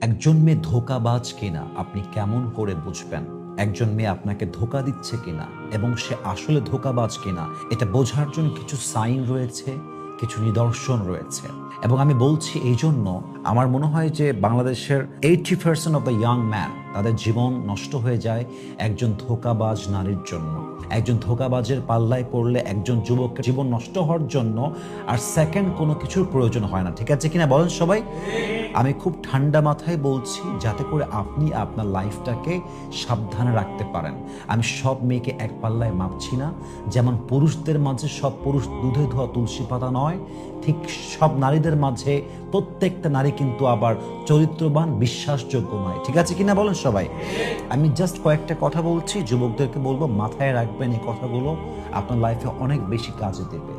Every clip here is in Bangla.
একজন মেয়ে ধোঁকাবাজ কিনা আপনি কেমন করে বুঝবেন? একজন মেয়ে আপনাকে ধোঁকা দিচ্ছে কিনা এবং সে আসলে ধোঁকাবাজ কিনা এটা বোঝার জন্য কিছু সাইন রয়েছে, কিছু নিদর্শন রয়েছে। এবং আমি বলছি এই জন্য আমার মনে হয় যে বাংলাদেশের 80% অফ দ্য ইয়াং ম্যান তাদের জীবন নষ্ট হয়ে যায় একজন ধোঁকাবাজ নারীর জন্য। একজন ধোঁকাবাজের পাল্লায় পড়লে একজন যুবকের জীবন নষ্ট হওয়ার জন্য আর সেকেন্ড কোনো কিছুর প্রয়োজন হয় না। ঠিক আছে কিনা বলেন সবাই? আমি খুব ঠান্ডা মাথায় বলছি যাতে করে আপনি আপনার লাইফটাকে সাবধানে রাখতে পারেন। আমি সব মেয়েকে এক পাল্লায় মাপছি না। যেমন পুরুষদের মাঝে সব পুরুষ দুধে ধোয়া তুলসী পাতা নয়, ঠিক সব নারীদের মাঝে প্রত্যেকটা নারী কিন্তু আবার চরিত্রবান, বিশ্বাসযোগ্য নয়। ঠিক আছে কিনা বলেন সবাই? আমি জাস্ট কয়েকটা কথা বলছি, যুবকদেরকে বলবো মাথায় রাখবেন এই কথাগুলো, আপনার লাইফে অনেক বেশি কাজে দেবে।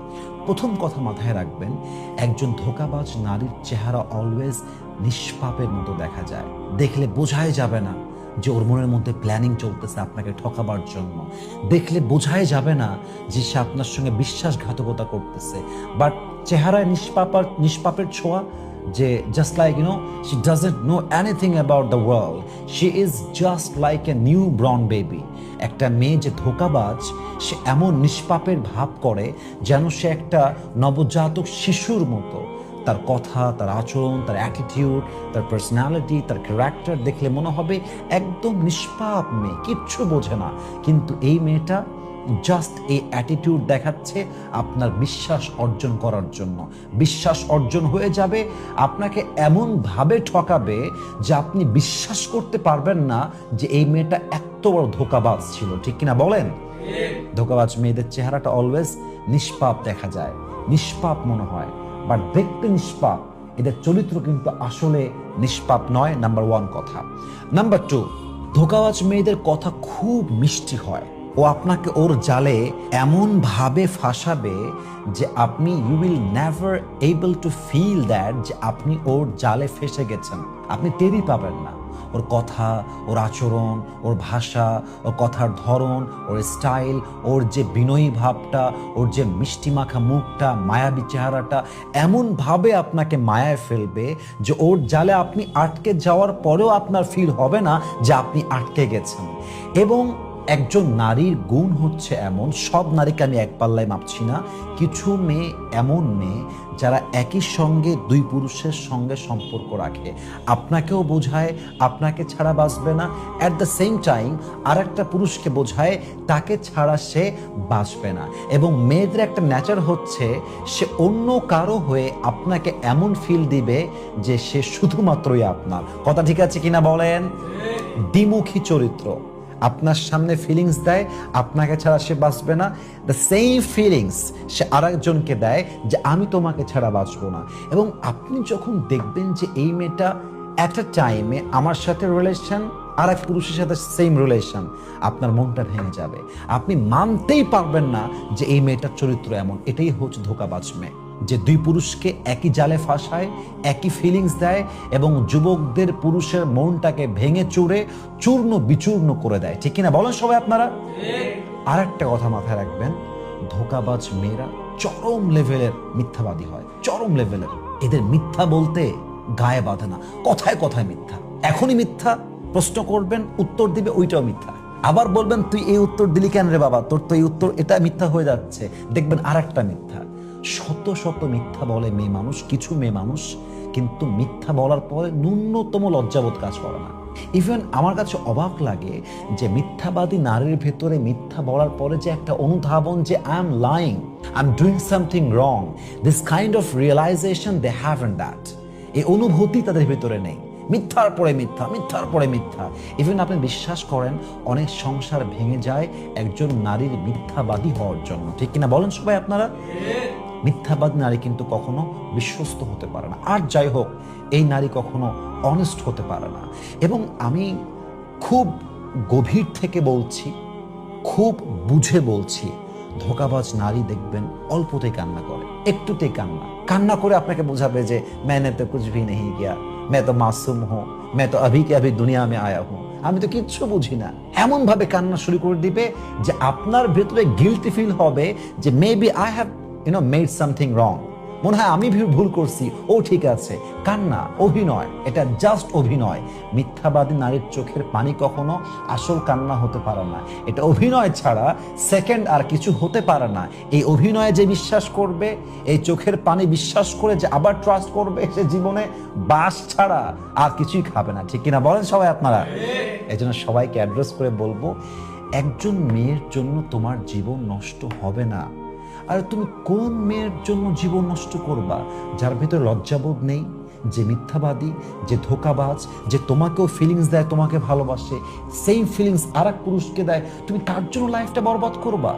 প্রথম কথা মাথায় রাখবেন, একজন ধোঁকাবাজ নারীর চেহারা অলওয়েজ নিষ্পাপের মতো দেখা যায়। দেখলে বোঝাই যাবে না যে ওর মনের মধ্যে প্ল্যানিং চলতেছে আপনাকে ঠকাবার জন্য। দেখলে বোঝাই যাবে না যে সে আপনার সঙ্গে বিশ্বাসঘাতকতা করতেছে। বাট চেহারায় নিষ্পাপের ছোঁয়া, যে just like she doesn't know anything about the world, she is just like a newborn baby. একটা মেয়ে যে ধোঁকাবাজ, সে এমন নিষ্পাপের ভাব করে যেন সে একটা নবজাতক শিশুর মতো। তার কথা, তার আচরণ, তার অ্যাটিটিউড, তার পার্সোনালিটি, তার ক্যারেক্টার দেখলে মনে হবে একদম নিষ্পাপ মেয়ে, কিচ্ছু বোঝে না। কিন্তু এই মেয়েটা জাস্ট এই অ্যাটিটিউড দেখাচ্ছে আপনার বিশ্বাস অর্জন করার জন্য। বিশ্বাস অর্জন হয়ে যাবে, আপনাকে এমনভাবে ঠকাবে যে আপনি বিশ্বাস করতে পারবেন না যে এই মেয়েটা এত বড় ধোঁকাবাজ ছিল। ঠিক কিনা বলেন? ধোঁকাবাজ মেয়েদের চেহারাটা অলওয়েজ নিষ্পাপ দেখা যায়, নিষ্পাপ মনে হয়, বাট দেখতে নিষ্পাপ, এদের চরিত্র কিন্তু আসলে নিষ্পাপ নয়। নাম্বার ওয়ান কথা। নাম্বার টু, ধোঁকাবাজ মেয়েদের কথা খুব মিষ্টি হয়। ও আপনাকে ওর জালে এমন ভাবে ফাঁসাবে যে আপনি you will never able to feel that যে আপনি ওর জালে ফেসে গেছেন। আপনি টেরই পাবেন না। ওর কথা, ওর আচরণ, ওর ভাষা, ওর কথার ধরন, ওর স্টাইল, ওর যে বিনয়ী ভাবটা, ওর যে মিষ্টি মাখা মুখটা, মায়াবী চেহারাটা এমনভাবে আপনাকে মায়ায় ফেলবে যে ওর জালে আপনি আটকে যাওয়ার পরেও আপনার ফিল হবে না যে আপনি আটকে গেছেন। এবং একজন নারীর গুণ হচ্ছে এমন, সব নারীকে আমি এক পাল্লায় মাপছি না, কিছু মেয়ে এমন মেয়ে যারা একই সঙ্গে দুই পুরুষের সঙ্গে সম্পর্ক রাখে, আপনাকেও বোঝায় আপনাকে ছাড়া বাঁচবে না, অ্যাট দ্য সেম টাইম আর একটা পুরুষকে বোঝায় তাকে ছাড়া সে বাঁচবে না। এবং মেয়েদের একটা নেচার হচ্ছে সে অন্য কারো হয়ে আপনাকে এমন ফিল দিবে যে সে শুধুমাত্রই আপনার। কথা ঠিক আছে কিনা বলেন? দ্বিমুখী চরিত্র। আপনার সামনে ফিলিংস দেয় আপনাকে ছাড়া সে বাঁচবে না, দ্য সেম ফিলিংস সে আরেকজনকে দেয় যে আমি তোমাকে ছাড়া বাঁচবো না। এবং আপনি যখন দেখবেন যে এই মেয়েটা অ্যাট আ টাইমে আমার সাথে রিলেশন, আর এক পুরুষের সাথে সেম রিলেশন, আপনার মনটা ভেঙে যাবে। আপনি মানতেই পারবেন না যে এই মেয়েটার চরিত্র এমন। এটাই হচ্ছে ধোঁকাবাজ মেয়ে, যে দুই পুরুষকে একই জালে ফাঁসায়, একই ফিলিংস দেয় এবং যুবকদের, পুরুষের মনটাকে ভেঙে চুরে চূর্ণ বিচূর্ণ করে দেয়। ঠিক কিনা বলেন সবাই আপনারা? আর একটা কথা মাথায় রাখবেন, ধোঁকাবাজ মেয়েরা চরম লেভেলের মিথ্যাবাদী হয়, চরম লেভেলের। এদের মিথ্যা বলতে গায়ে বাঁধে না, কথায় কথায় মিথ্যা। এখনই মিথ্যা, প্রশ্ন করবেন উত্তর দিবে ওইটাও মিথ্যা। আবার বলবেন তুই এই উত্তর দিলি কেন রে বাবা, তোর তো এই উত্তর, এটা মিথ্যা হয়ে যাচ্ছে, দেখবেন আর একটা মিথ্যা। শত শত মিথ্যা বলে মেয়ে মানুষ, কিছু মেয়ে মানুষ, কিন্তু মিথ্যা বলার পরে ন্যূনতম লজ্জাবোধ কাজ করে না। ইভেন আমার কাছে অবাক লাগে যে মিথ্যাবাদী নারীর ভেতরে মিথ্যা বলার পরে যে একটা অনুধাবন যে I am lying, I am doing something wrong, this kind of realization they haven't that. এই অনুভূতি তাদের ভেতরে নেই। মিথ্যার পরে মিথ্যা, মিথ্যার পরে মিথ্যা। ইভেন আপনি বিশ্বাস করেন অনেক সংসার ভেঙে যায় একজন নারীর মিথ্যাবাদী হওয়ার জন্য। ঠিক কিনা বলেন সবাই আপনারা? মিথ্যাবাদী নারী কিন্তু কখনো বিশ্বস্ত হতে পারে না। আর যাই হোক, এই নারী কখনো অনেস্ট হতে পারে না। এবং আমি খুব গভীর থেকে বলছি, খুব বুঝে বলছি, ধোঁকাবাজ নারী দেখবেন অল্পতেই কান্না করে, একটুতেই কান্না করে আপনাকে বোঝাবে যে मैंने तो कुछ भी नहीं किया, मैं तो मासूम हूं, मैं तो अभी के अभी दुनिया में आया हूं, আমি তো কিচ্ছু বুঝি না। এমন ভাবে কান্না শুরু করে দিবে যে আপনার ভেতরে গিল্টি ফিল হবে যে maybe I have made something wrong, মনে হয় আমি ভুল করছি, ও ঠিক আছে। কান্না, অভিনয়, এটা জাস্ট অভিনয়। মিথ্যাবাদী নারীর চোখের পানি কখনো আসল কান্না হতে পারে না। এটা অভিনয় ছাড়া সেকেন্ড আর কিছু হতে পারে না। এই অভিনয়ে যে বিশ্বাস করবে, এই চোখের পানি বিশ্বাস করে যে আবার ট্রাস্ট করবে, সে জীবনে বাস ছাড়া আর কিছুই খাবে না। ঠিক কিনা বলেন সবাই আপনারা? এই জন্য সবাইকে অ্যাড্রেস করে বলবো, একজন মেয়ের জন্য তোমার জীবন নষ্ট হবে না। আর তুমি কোন মেয়ের জন্য জীবন নষ্ট করবা? যার ভিতরে লজ্জাবোধ নেই, যে মিথ্যাবাদী, যে ধোঁকাবাজ, যে তোমাকেও ফিলিংস দেয়, তোমাকে ভালোবাসে, সেম ফিলিংস আর এক পুরুষকে দেয়, তুমি তার জন্য লাইফটা বরবাদ করবা?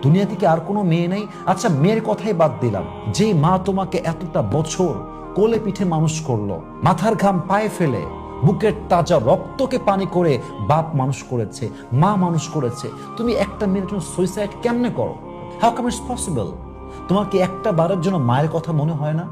দুনিয়া থেকে আর কোনো মেয়ে নেই? আচ্ছা, মেয়ের কথাই বাদ দিলাম, যে মা তোমাকে এতটা বছর কোলে পিঠে মানুষ করলো, মাথার ঘাম পায়ে ফেলে, বুকের তাজা রক্তকে পানি করে বাপ মানুষ করেছে, মা মানুষ করেছে, তুমি একটা মেয়ের জন্য সুইসাইড কেমনে করো? How come it's possible? তোমার কি একটা বারের জন্য মায়ের কথা মনে হয় না?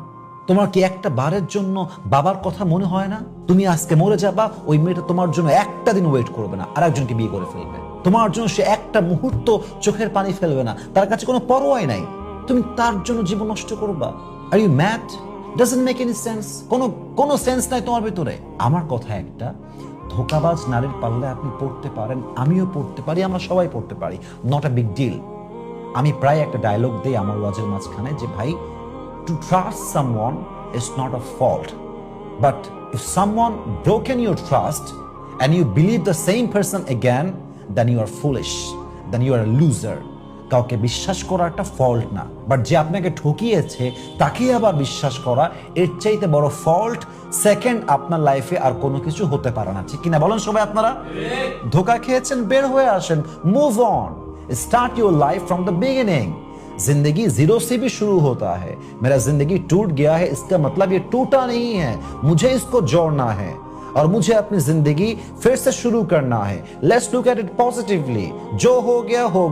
তোমার কি একটা বারের জন্য বাবার কথা মনে হয় না? তুমি আজকে মরে যাবা, ওই মেয়েটা তোমার জন্য একটা দিন ওয়েট করবে না, আর একজনকে বিয়ে করে ফেলবে। তোমার জন্য সে একটা মুহূর্ত চোখের পানি ফেলবে না, তার কাছে কোনো পরোয়াই নাই। তুমি তার জন্য জীবন নষ্ট করবা? Are you mad? Doesn't make any sense. কোনো সেন্স নাই তোমার ভিতরে। আমার কথা একটা, ধোঁকাবাজ নারীর পাল্লায় আপনি পড়তে পারেন, আমিও পড়তে পারি, আমরা সবাই পড়তে পারি, নট আ বিগ ডিল। আমি প্রায় একটা ডায়লগ দিই আমার ওয়াজের মাঝখানে যে, ভাই, to trust someone is not a fault, but if someone broken your trust and you believe the same person again, then you are foolish, then you are a loser. কাউকে বিশ্বাস করা একটা ফল্ট না, বাট যে আপনাকে ঠকিয়েছে তাকে আবার বিশ্বাস করা, এর চাইতে বড় ফল্ট সেকেন্ড আপনার লাইফে আর কোনো কিছু হতে পারে না। ঠিক কিনা বলেন সবাই আপনারা? ধোকা খেয়েছেন, বের হয়ে আসেন, move on, start your life from the beginning. जिंदगी जीरो से भी शुरू होता है। मेरा जिंदगी टूट गया है, इसका मतलब ये टूटा नहीं है, मुझे इसको जोड़ना है और मुझे अपनी जिंदगी फिर से शुरू करना है। Let's look at it positively. जो हो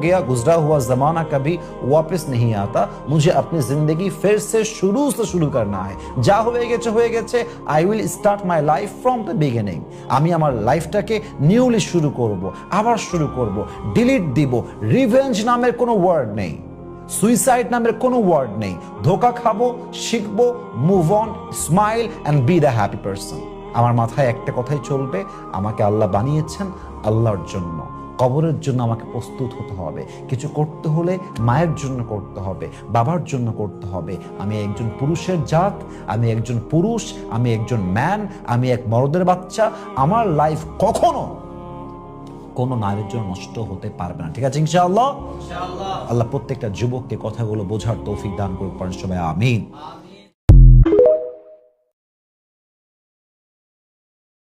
गया, गुजरा हुआ जमाना कभी वापस नहीं आता। मुझे अपनी जिंदगी फिर से शुरू करना है। যা হয়ে গেছে, I will start my life from the beginning. আমি আমার লাইফটাকে নিউলি শুরু করব, আবার শুরু করব, ডিলিট দিব। রিভেঞ্জ নামের কোনো ওয়ার্ড নেই, সুইসাইড নামের কোনো ওয়ার্ড নেই। ধোকা খাবো, শিখবো, move on, smile and B the happy person. আমার মাথায় একটা কথাই চলবে, আমাকে আল্লাহ বানিয়েছেন আল্লাহর জন্য। কবরের জন্য আমাকে প্রস্তুত হতে হবে। কিছু করতে হলে মায়ের জন্য করতে হবে, বাবার জন্য করতে হবে। আমি একজন পুরুষের জাত, আমি একজন পুরুষ, আমি একজন ম্যান, আমি এক মর্দের বাচ্চা। আমার লাইফ কখনো কোনো নারীর জন্য নষ্ট হতে পারবে না। ঠিক আছে ইনশাআল্লাহ? আল্লাহ প্রত্যেকটা যুবককে কথাগুলো বোঝার তৌফিক দান করুক, সবাই আমিন।